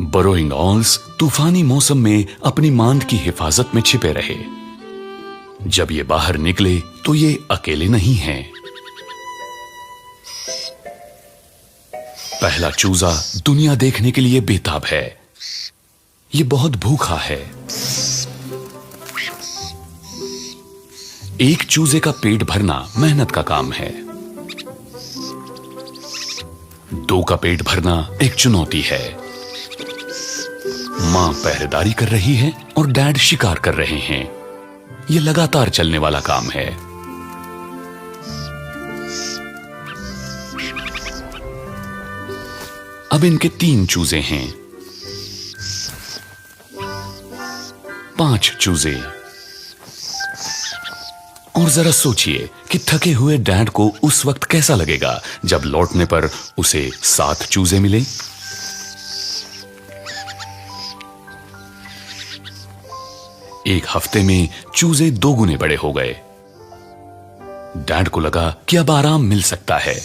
Burrowing ऑल्स तूफानी मौसम में अपनी मांद की हिफाजत में छिपे रहे। जब ये बाहर निकले तो ये अकेले नहीं हैं। पहला चूजा दुनिया देखने के लिए बेताब है। ये बहुत भूखा है। एक चूजे का पेट भरना मेहनत का काम है। दो का पेट भरना एक चुनौती है। मां पहरेदारी कर रही है और डैड शिकार कर रहे हैं। यह लगातार चलने वाला काम है। अब इनके 3 चूजे हैं। 5 चूजे। और जरा सोचिए कि थके हुए डैड को उस वक्त कैसा लगेगा जब लौटने पर उसे 7 चूजे मिले। एक हफ्ते में चूजे 2 गुने बड़े हो गए। डैड को लगा कि अब आराम मिल सकता है।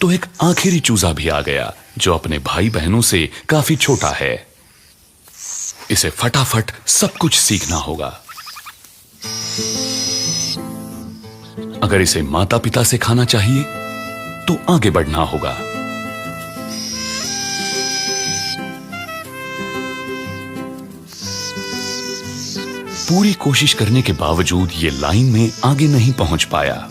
तो एक आखिरी चूजा भी आ गया जो अपने भाई बहनों से काफी छोटा है। इसे फटाफट सब कुछ सीखना होगा। अगर इसे माता पिता से खाना चाहिए तो आगे बढ़ना होगा। पूरी कोशिश करने के बावजूद ये लाइन में आगे नहीं पहुंच पाया।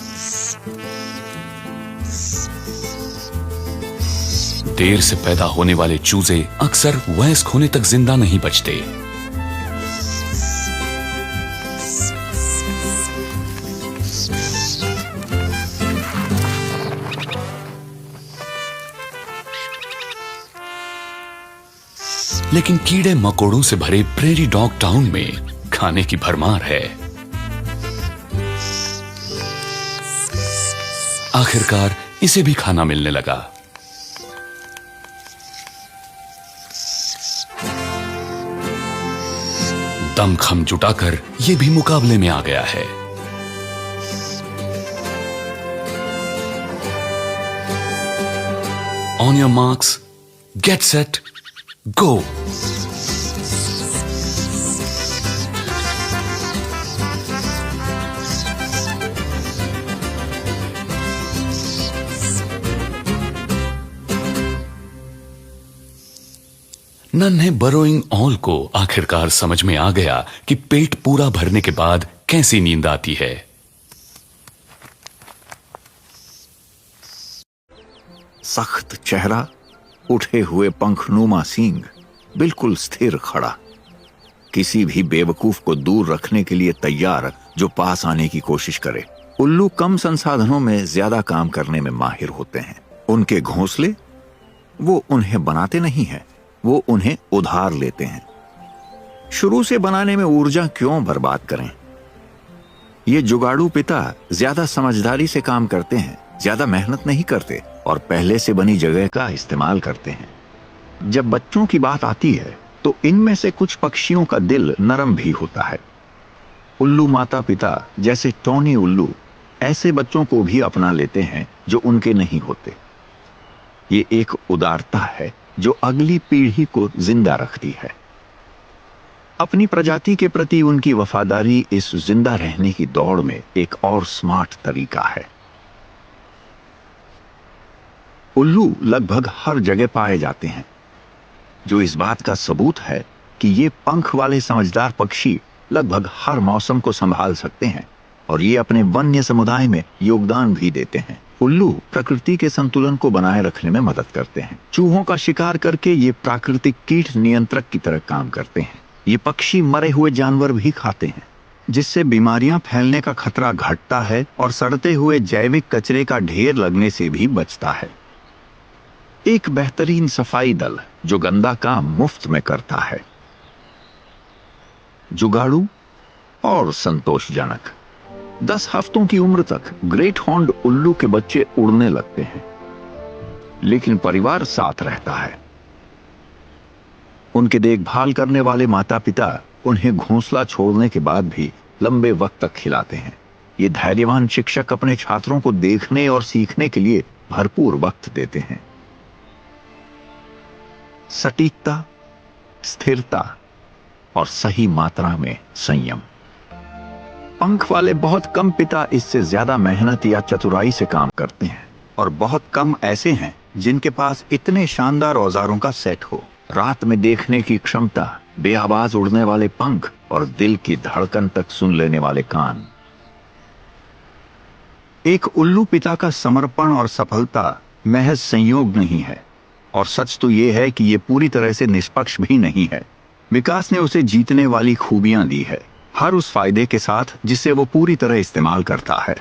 देर से पैदा होने वाले चूजे अक्सर वयस्क होने तक जिंदा नहीं बचते। लेकिन कीड़े मकोड़ों से भरे प्रेरी डॉग टाउन में खाने की भरमार है। आखिरकार इसे भी खाना मिलने लगा। दमखम जुटाकर यह भी मुकाबले में आ गया है। On your marks, get set, go. नन्हे बरोइंग ऑल को आखिरकार समझ में आ गया कि पेट पूरा भरने के बाद कैसी नींद आती है। सख्त चेहरा, उठे हुए पंखनुमा सींग, बिल्कुल स्थिर खड़ा, किसी भी बेवकूफ को दूर रखने के लिए तैयार जो पास आने की कोशिश करे। उल्लू कम संसाधनों में ज्यादा काम करने में माहिर होते हैं। उनके घोंसले वो उन्हें बनाते नहीं हैं, वो उन्हें उधार लेते हैं। शुरू से बनाने में ऊर्जा क्यों बर्बाद करें। ये जुगाड़ू पिता ज्यादा समझदारी से काम करते हैं, ज्यादा मेहनत नहीं करते और पहले से बनी जगह का इस्तेमाल करते हैं। जब बच्चों की बात आती है तो इनमें से कुछ पक्षियों का दिल नरम भी होता है। उल्लू माता पिता जैसे टॉनी उल्लू ऐसे बच्चों को भी अपना लेते हैं जो उनके नहीं होते। ये एक उदारता है जो अगली पीढ़ी को जिंदा रखती है। अपनी प्रजाति के प्रति उनकी वफादारी इस जिंदा रहने की दौड़ में एक और स्मार्ट तरीका है। उल्लू लगभग हर जगह पाए जाते हैं, जो इस बात का सबूत है कि ये पंख वाले समझदार पक्षी लगभग हर मौसम को संभाल सकते हैं और ये अपने वन्य समुदाय में योगदान भी देते हैं। उल्लू प्रकृति के संतुलन को बनाए रखने में मदद करते हैं। चूहों का शिकार करके ये प्राकृतिक कीट नियंत्रक की तरह काम करते हैं। ये पक्षी मरे हुए जानवर भी खाते हैं, जिससे बीमारियां फैलने का खतरा घटता है और सड़ते हुए जैविक कचरे का ढेर लगने से भी बचता है। एक बेहतरीन सफाई दल जो गंदा काम मुफ्त में करता है। जुगाड़ू और संतोषजनक। 10 हफ्तों की उम्र तक ग्रेट हॉर्न्ड उल्लू के बच्चे उड़ने लगते हैं, लेकिन परिवार साथ रहता है। उनके देखभाल करने वाले माता पिता उन्हें घोंसला छोड़ने के बाद भी लंबे वक्त तक खिलाते हैं। ये धैर्यवान शिक्षक अपने छात्रों को देखने और सीखने के लिए भरपूर वक्त देते हैं। सटीकता, स्थिरता और सही मात्रा में संयम। पंख वाले बहुत कम पिता इससे ज्यादा मेहनत या चतुराई से काम करते हैं, और बहुत कम ऐसे हैं जिनके पास इतने शानदार औजारों का सेट हो। रात में देखने की क्षमता, बेआवाज उड़ने वाले पंख और दिल की धड़कन तक सुन लेने वाले कान। एक उल्लू पिता का समर्पण और सफलता महज संयोग नहीं है, और सच तो यह है कि यह पूरी तरह से निष्पक्ष भी नहीं है। विकास ने उसे जीतने वाली खूबियां दी है, हर उस फायदे के साथ जिसे वो पूरी तरह इस्तेमाल करता है।